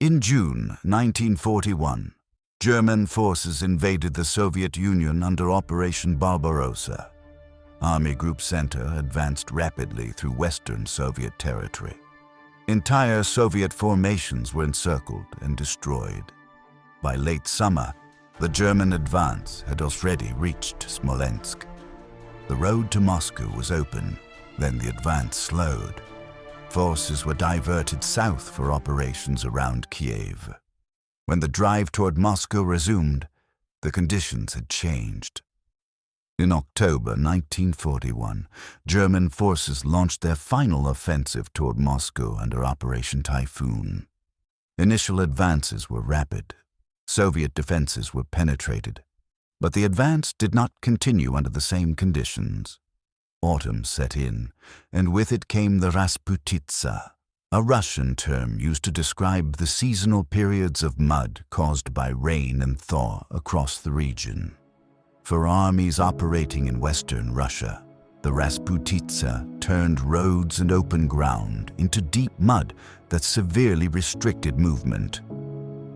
In June 1941, German forces invaded the Soviet Union under Operation Barbarossa. Army Group Center advanced rapidly through western Soviet territory. Entire Soviet formations were encircled and destroyed. By late summer, the German advance had already reached Smolensk. The road to Moscow was open, then the advance slowed. Forces were diverted south for operations around Kiev. When the drive toward Moscow resumed, the conditions had changed. In October 1941, German forces launched their final offensive toward Moscow under Operation Typhoon. Initial advances were rapid. Soviet defenses were penetrated, but the advance did not continue under the same conditions. Autumn set in, and with it came the Rasputitsa, a Russian term used to describe the seasonal periods of mud caused by rain and thaw across the region. For armies operating in western Russia, the Rasputitsa turned roads and open ground into deep mud that severely restricted movement.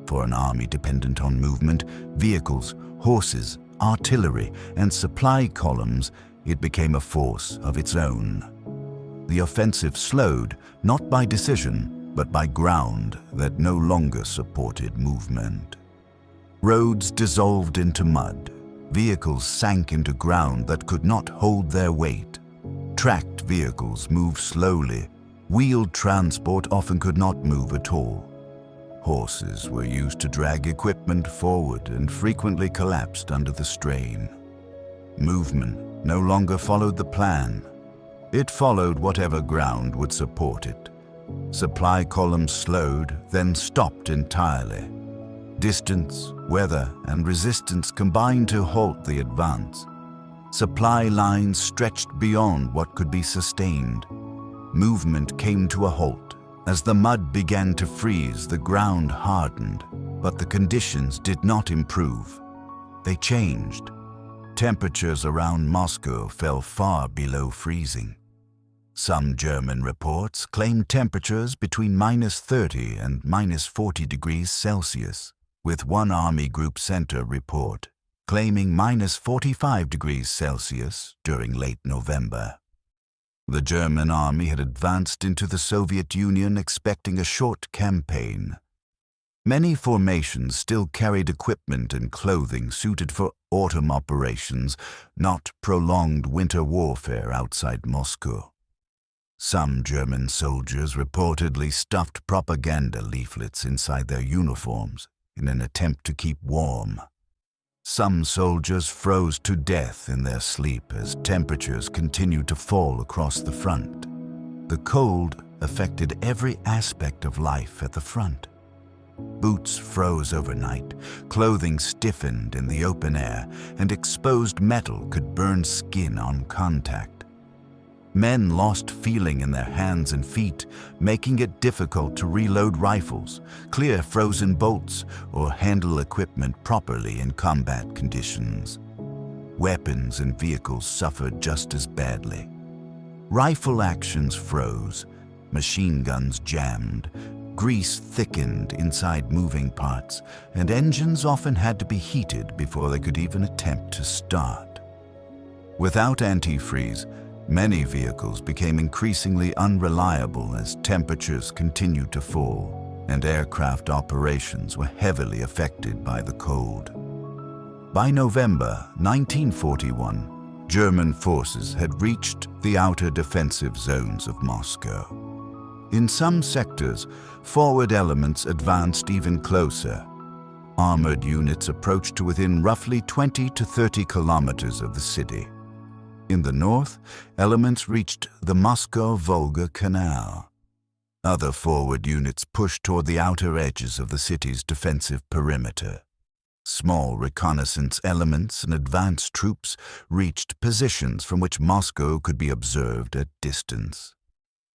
For an army dependent on movement, vehicles, horses, artillery, and supply columns, it became a force of its own. The offensive slowed, not by decision, but by ground that no longer supported movement. Roads dissolved into mud. Vehicles sank into ground that could not hold their weight. Tracked vehicles moved slowly. Wheeled transport often could not move at all. Horses were used to drag equipment forward and frequently collapsed under the strain. Movement no longer followed the plan. It followed whatever ground would support it. Supply columns slowed, then stopped entirely. Distance, weather, and resistance combined to halt the advance. Supply lines stretched beyond what could be sustained. Movement came to a halt. As the mud began to freeze, the ground hardened, but the conditions did not improve. They changed. Temperatures around Moscow fell far below freezing. Some German reports claimed temperatures between -30 and -40 degrees Celsius, with one Army Group Center report claiming -45 degrees Celsius during late November. The German army had advanced into the Soviet Union expecting a short campaign. Many formations still carried equipment and clothing suited for autumn operations, not prolonged winter warfare outside Moscow. Some German soldiers reportedly stuffed propaganda leaflets inside their uniforms in an attempt to keep warm. Some soldiers froze to death in their sleep as temperatures continued to fall across the front. The cold affected every aspect of life at the front. Boots froze overnight, clothing stiffened in the open air, and exposed metal could burn skin on contact. Men lost feeling in their hands and feet, making it difficult to reload rifles, clear frozen bolts, or handle equipment properly in combat conditions. Weapons and vehicles suffered just as badly. Rifle actions froze, machine guns jammed, grease thickened inside moving parts, and engines often had to be heated before they could even attempt to start. Without antifreeze, many vehicles became increasingly unreliable as temperatures continued to fall, and aircraft operations were heavily affected by the cold. By November 1941, German forces had reached the outer defensive zones of Moscow. In some sectors, forward elements advanced even closer. Armored units approached to within roughly 20 to 30 kilometers of the city. In the north, elements reached the Moscow-Volga Canal. Other forward units pushed toward the outer edges of the city's defensive perimeter. Small reconnaissance elements and advance troops reached positions from which Moscow could be observed at distance.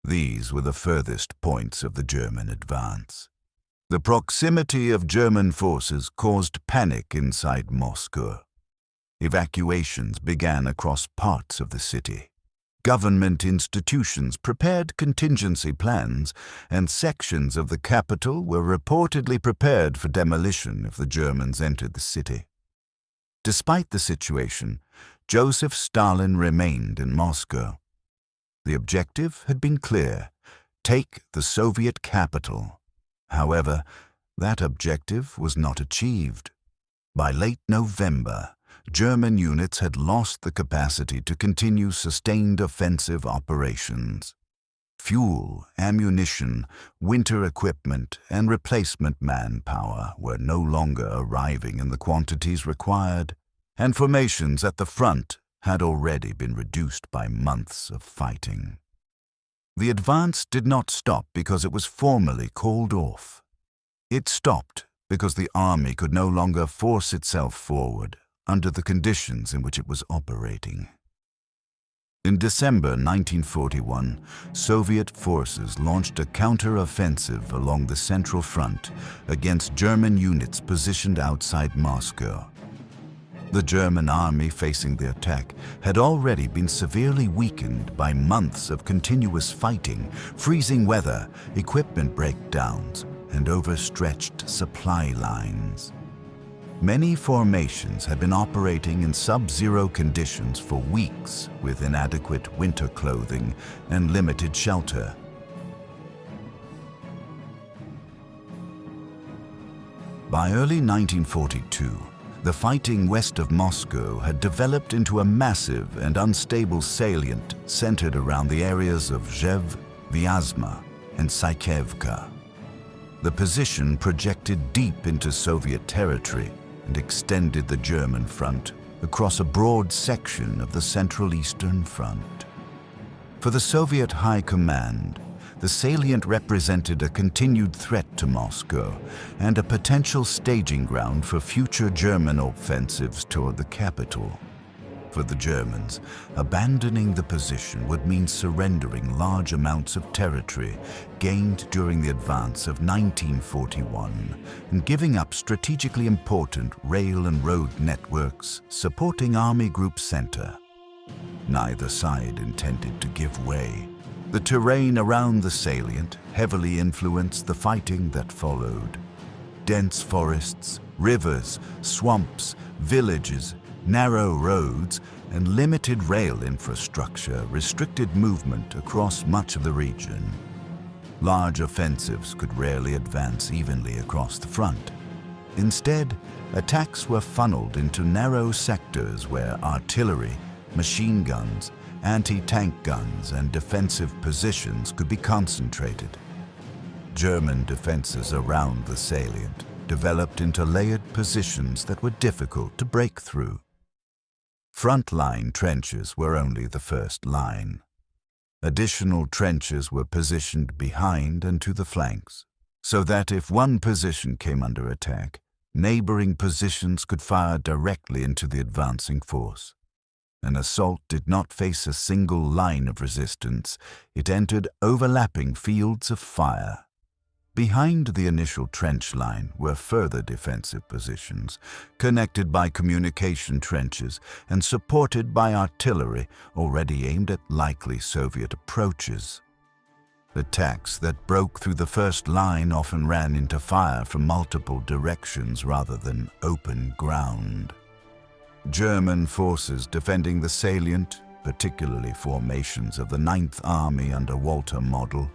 These were the furthest points of the German advance. The proximity of German forces caused panic inside Moscow. Evacuations began across parts of the city. Government institutions prepared contingency plans, and sections of the capital were reportedly prepared for demolition if the Germans entered the city. Despite the situation, Joseph Stalin remained in Moscow. The objective had been clear: take the Soviet capital. However, that objective was not achieved. By late November, German units had lost the capacity to continue sustained offensive operations. Fuel, ammunition, winter equipment, and replacement manpower were no longer arriving in the quantities required, and formations at the front had already been reduced by months of fighting. The advance did not stop because it was formally called off. It stopped because the army could no longer force itself forward under the conditions in which it was operating. In December 1941, Soviet forces launched a counter-offensive along the Central Front against German units positioned outside Moscow. The German army facing the attack had already been severely weakened by months of continuous fighting, freezing weather, equipment breakdowns, and overstretched supply lines. Many formations had been operating in sub-zero conditions for weeks with inadequate winter clothing and limited shelter. By early 1942, the fighting west of Moscow had developed into a massive and unstable salient centered around the areas of Rzhev, Vyazma, and Sykevka. The position projected deep into Soviet territory and extended the German front across a broad section of the Central Eastern Front. For the Soviet High Command, the salient represented a continued threat to Moscow and a potential staging ground for future German offensives toward the capital. For the Germans, abandoning the position would mean surrendering large amounts of territory gained during the advance of 1941 and giving up strategically important rail and road networks supporting Army Group Center. Neither side intended to give way. The terrain around the salient heavily influenced the fighting that followed. Dense forests, rivers, swamps, villages, narrow roads, and limited rail infrastructure restricted movement across much of the region. Large offensives could rarely advance evenly across the front. Instead, attacks were funneled into narrow sectors where artillery, machine guns, anti-tank guns, and defensive positions could be concentrated. German defenses around the salient developed into layered positions that were difficult to break through. Front-line trenches were only the first line. Additional trenches were positioned behind and to the flanks, so that if one position came under attack, neighboring positions could fire directly into the advancing force. An assault did not face a single line of resistance. It entered overlapping fields of fire. Behind the initial trench line were further defensive positions, connected by communication trenches and supported by artillery already aimed at likely Soviet approaches. Attacks that broke through the first line often ran into fire from multiple directions rather than open ground. German forces defending the salient, particularly formations of the 9th Army under Walter Model,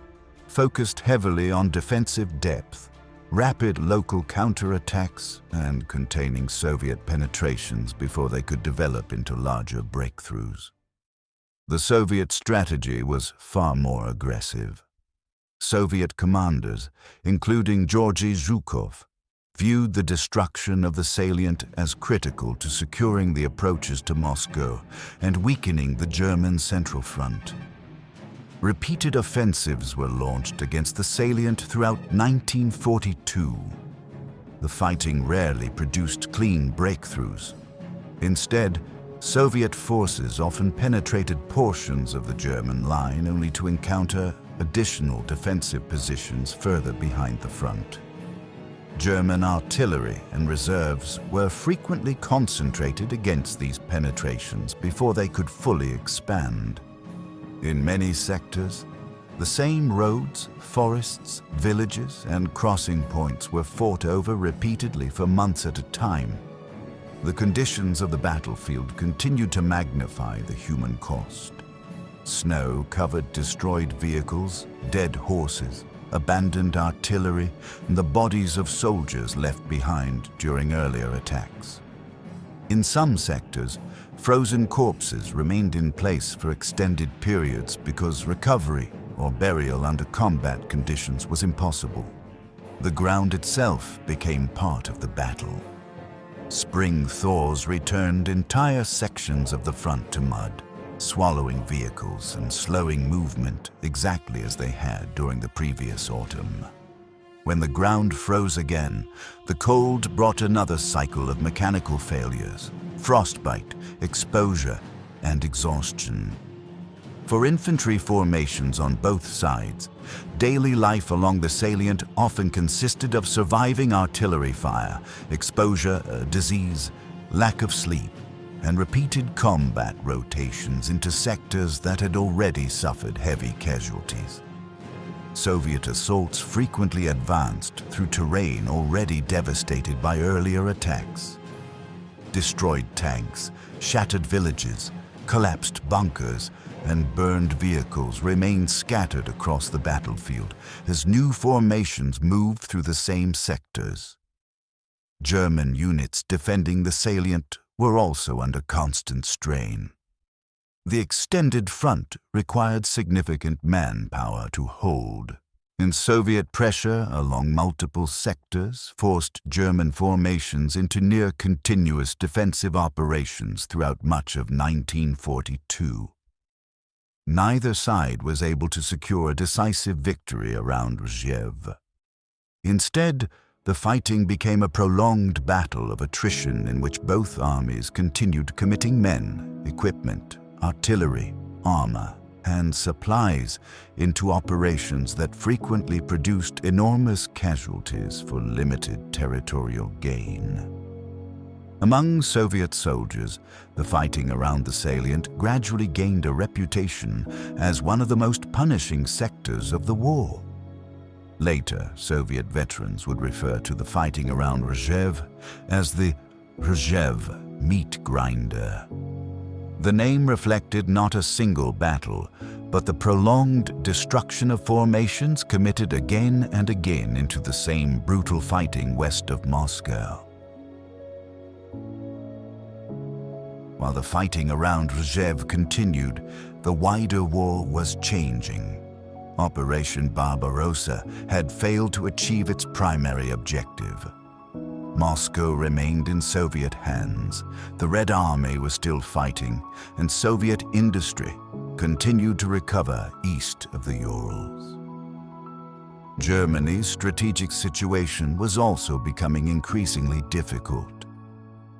focused heavily on defensive depth, rapid local counterattacks, and containing Soviet penetrations before they could develop into larger breakthroughs. The Soviet strategy was far more aggressive. Soviet commanders, including Georgy Zhukov, viewed the destruction of the salient as critical to securing the approaches to Moscow and weakening the German Central Front. Repeated offensives were launched against the salient throughout 1942. The fighting rarely produced clean breakthroughs. Instead, Soviet forces often penetrated portions of the German line only to encounter additional defensive positions further behind the front. German artillery and reserves were frequently concentrated against these penetrations before they could fully expand. In many sectors, the same roads, forests, villages, and crossing points were fought over repeatedly for months at a time. The conditions of the battlefield continued to magnify the human cost. Snow covered destroyed vehicles, dead horses, abandoned artillery, and the bodies of soldiers left behind during earlier attacks. In some sectors, frozen corpses remained in place for extended periods because recovery or burial under combat conditions was impossible. The ground itself became part of the battle. Spring thaws returned entire sections of the front to mud, swallowing vehicles and slowing movement exactly as they had during the previous autumn. When the ground froze again, the cold brought another cycle of mechanical failures, frostbite, exposure, and exhaustion. For infantry formations on both sides, daily life along the salient often consisted of surviving artillery fire, exposure, disease, lack of sleep, and repeated combat rotations into sectors that had already suffered heavy casualties. Soviet assaults frequently advanced through terrain already devastated by earlier attacks. Destroyed tanks, shattered villages, collapsed bunkers, and burned vehicles remained scattered across the battlefield as new formations moved through the same sectors. German units defending the salient were also under constant strain. The extended front required significant manpower to hold, and Soviet pressure along multiple sectors forced German formations into near-continuous defensive operations throughout much of 1942. Neither side was able to secure a decisive victory around Rzhev. Instead, the fighting became a prolonged battle of attrition in which both armies continued committing men, equipment, artillery, armor, and supplies into operations that frequently produced enormous casualties for limited territorial gain. Among Soviet soldiers, the fighting around the salient gradually gained a reputation as one of the most punishing sectors of the war. Later, Soviet veterans would refer to the fighting around Rzhev as the Rzhev meat grinder. The name reflected not a single battle, but the prolonged destruction of formations committed again and again into the same brutal fighting west of Moscow. While the fighting around Rzhev continued, the wider war was changing. Operation Barbarossa had failed to achieve its primary objective. Moscow remained in Soviet hands, the Red Army was still fighting, and Soviet industry continued to recover east of the Urals. Germany's strategic situation was also becoming increasingly difficult.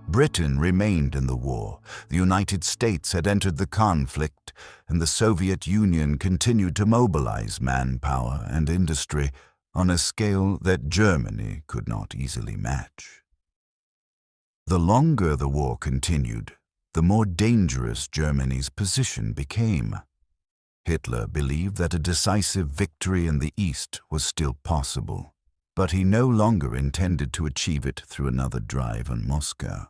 Britain remained in the war, the United States had entered the conflict, and the Soviet Union continued to mobilize manpower and industry on a scale that Germany could not easily match. The longer the war continued, the more dangerous Germany's position became. Hitler believed that a decisive victory in the East was still possible, but he no longer intended to achieve it through another drive on Moscow.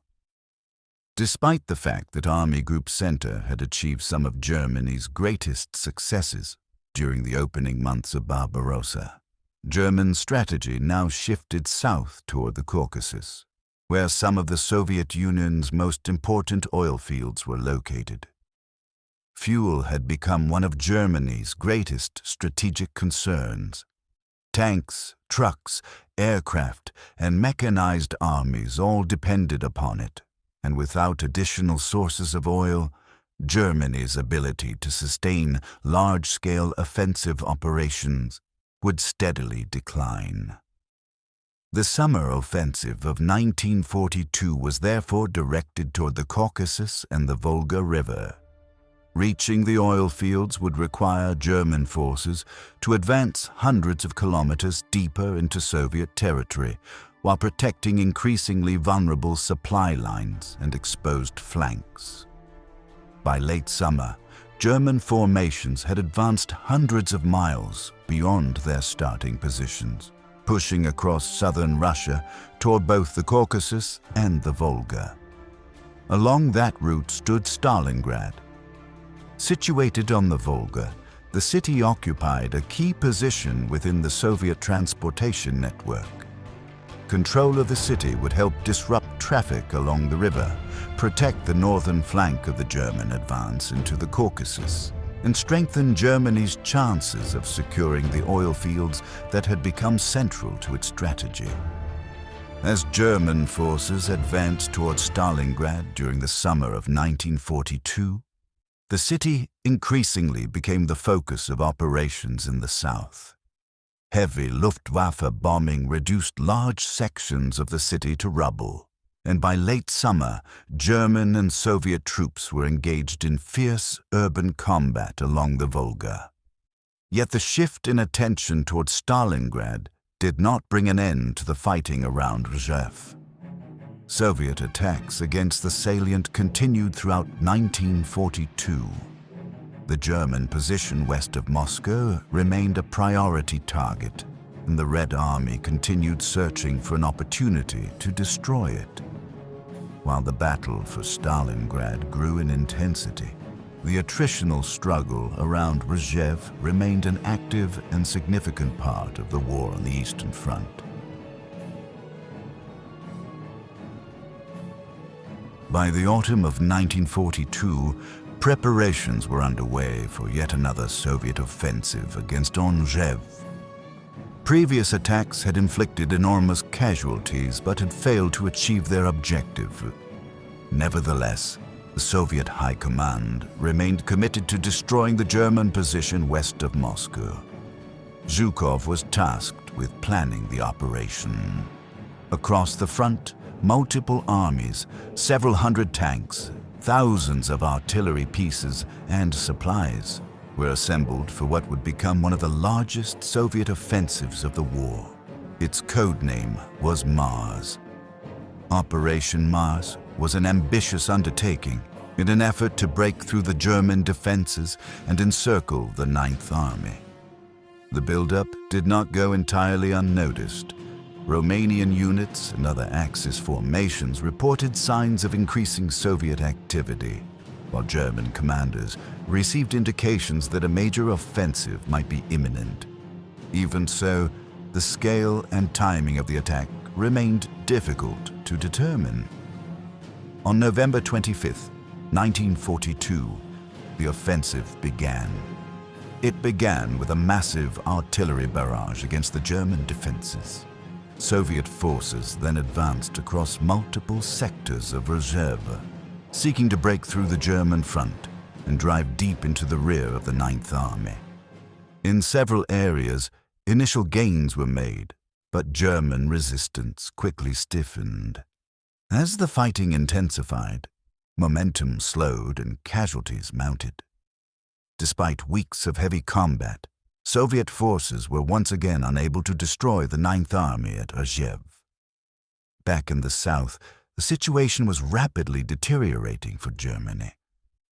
Despite the fact that Army Group Center had achieved some of Germany's greatest successes during the opening months of Barbarossa, German strategy now shifted south toward the Caucasus, where some of the Soviet Union's most important oil fields were located. Fuel had become one of Germany's greatest strategic concerns. Tanks, trucks, aircraft, and mechanized armies all depended upon it, and without additional sources of oil, Germany's ability to sustain large-scale offensive operations would steadily decline. The summer offensive of 1942 was therefore directed toward the Caucasus and the Volga River. Reaching the oil fields would require German forces to advance hundreds of kilometers deeper into Soviet territory, while protecting increasingly vulnerable supply lines and exposed flanks. By late summer, German formations had advanced hundreds of miles beyond their starting positions, pushing across southern Russia toward both the Caucasus and the Volga. Along that route stood Stalingrad. Situated on the Volga, the city occupied a key position within the Soviet transportation network. Control of the city would help disrupt traffic along the river, protect the northern flank of the German advance into the Caucasus, and strengthen Germany's chances of securing the oil fields that had become central to its strategy. As German forces advanced towards Stalingrad during the summer of 1942, the city increasingly became the focus of operations in the south. Heavy Luftwaffe bombing reduced large sections of the city to rubble, and by late summer, German and Soviet troops were engaged in fierce urban combat along the Volga. Yet the shift in attention towards Stalingrad did not bring an end to the fighting around Rzhev. Soviet attacks against the salient continued throughout 1942. The German position west of Moscow remained a priority target, and the Red Army continued searching for an opportunity to destroy it. While the battle for Stalingrad grew in intensity, the attritional struggle around Rzhev remained an active and significant part of the war on the Eastern Front. By the autumn of 1942, preparations were underway for yet another Soviet offensive against Rzhev. Previous attacks had inflicted enormous casualties but had failed to achieve their objective. Nevertheless, the Soviet High Command remained committed to destroying the German position west of Moscow. Zhukov was tasked with planning the operation. Across the front, multiple armies, several hundred tanks, thousands of artillery pieces and supplies were assembled for what would become one of the largest Soviet offensives of the war. Its code name was Mars. Operation Mars was an ambitious undertaking in an effort to break through the German defenses and encircle the Ninth Army. The buildup did not go entirely unnoticed. Romanian units and other Axis formations reported signs of increasing Soviet activity, while German commanders received indications that a major offensive might be imminent. Even so, the scale and timing of the attack remained difficult to determine. On November 25, 1942, the offensive began. It began with a massive artillery barrage against the German defenses. Soviet forces then advanced across multiple sectors of Rzhev, seeking to break through the German front and drive deep into the rear of the Ninth Army. In several areas, initial gains were made, but German resistance quickly stiffened. As the fighting intensified, momentum slowed and casualties mounted. Despite weeks of heavy combat, Soviet forces were once again unable to destroy the Ninth Army at Rzhev. Back in the south, the situation was rapidly deteriorating for Germany.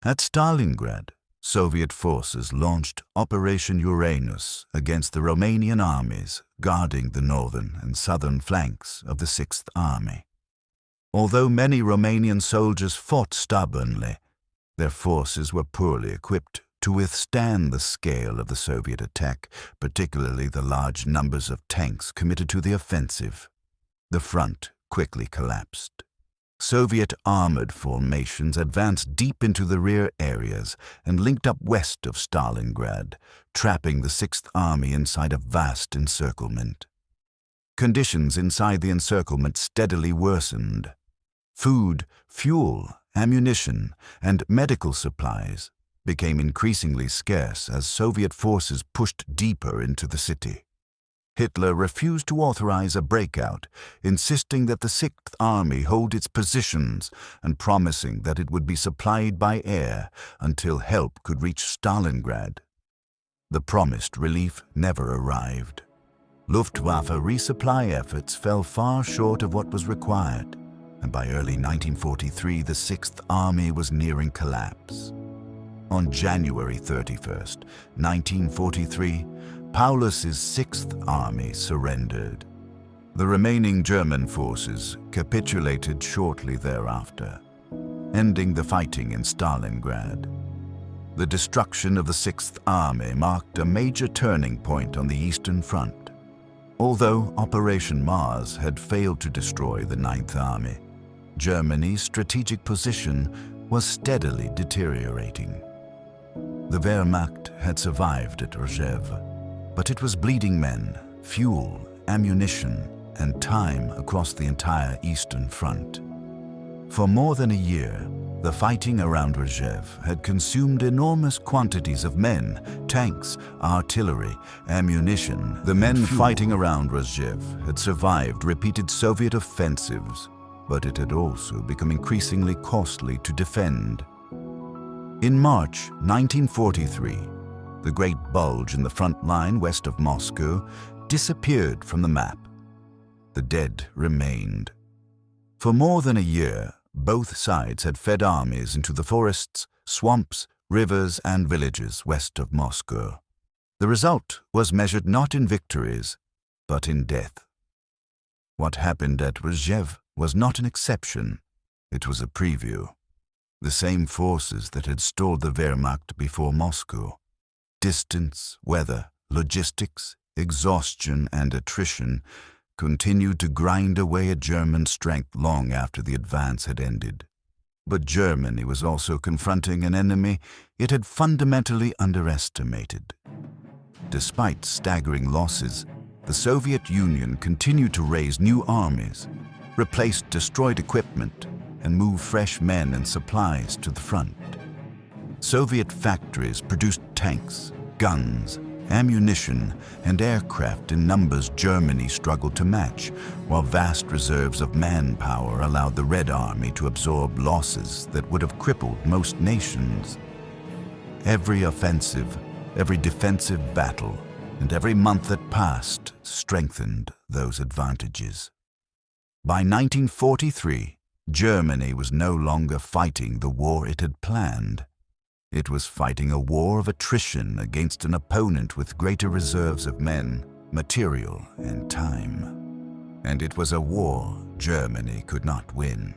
At Stalingrad, Soviet forces launched Operation Uranus against the Romanian armies guarding the northern and southern flanks of the Sixth Army. Although many Romanian soldiers fought stubbornly, their forces were poorly equipped to withstand the scale of the Soviet attack, particularly the large numbers of tanks committed to the offensive. The front quickly collapsed. Soviet armored formations advanced deep into the rear areas and linked up west of Stalingrad, trapping the Sixth Army inside a vast encirclement. Conditions inside the encirclement steadily worsened. Food, fuel, ammunition, and medical supplies became increasingly scarce as Soviet forces pushed deeper into the city. Hitler refused to authorize a breakout, insisting that the Sixth Army hold its positions and promising that it would be supplied by air until help could reach Stalingrad. The promised relief never arrived. Luftwaffe resupply efforts fell far short of what was required, and by early 1943 the Sixth Army was nearing collapse. On January 31st, 1943, Paulus's Sixth Army surrendered. The remaining German forces capitulated shortly thereafter, ending the fighting in Stalingrad. The destruction of the Sixth Army marked a major turning point on the Eastern Front. Although Operation Mars had failed to destroy the Ninth Army, Germany's strategic position was steadily deteriorating. The Wehrmacht had survived at Rzhev, but it was bleeding men, fuel, ammunition, and time across the entire Eastern Front. For more than a year, the fighting around Rzhev had consumed enormous quantities of men, tanks, artillery, ammunition. The men fighting around Rzhev had survived repeated Soviet offensives, but it had also become increasingly costly to defend. In March 1943, the great bulge in the front line west of Moscow disappeared from the map. The dead remained. For more than a year, both sides had fed armies into the forests, swamps, rivers, and villages west of Moscow. The result was measured not in victories, but in death. What happened at Rzhev was not an exception. It was a preview. The same forces that had stalled the Wehrmacht before Moscow. Distance, weather, logistics, exhaustion, and attrition continued to grind away at German strength long after the advance had ended. But Germany was also confronting an enemy it had fundamentally underestimated. Despite staggering losses, the Soviet Union continued to raise new armies, replace destroyed equipment, and move fresh men and supplies to the front. Soviet factories produced tanks, guns, ammunition, and aircraft in numbers Germany struggled to match, while vast reserves of manpower allowed the Red Army to absorb losses that would have crippled most nations. Every offensive, every defensive battle, and every month that passed strengthened those advantages. By 1943, Germany was no longer fighting the war it had planned. It was fighting a war of attrition against an opponent with greater reserves of men, material, and time. And it was a war Germany could not win.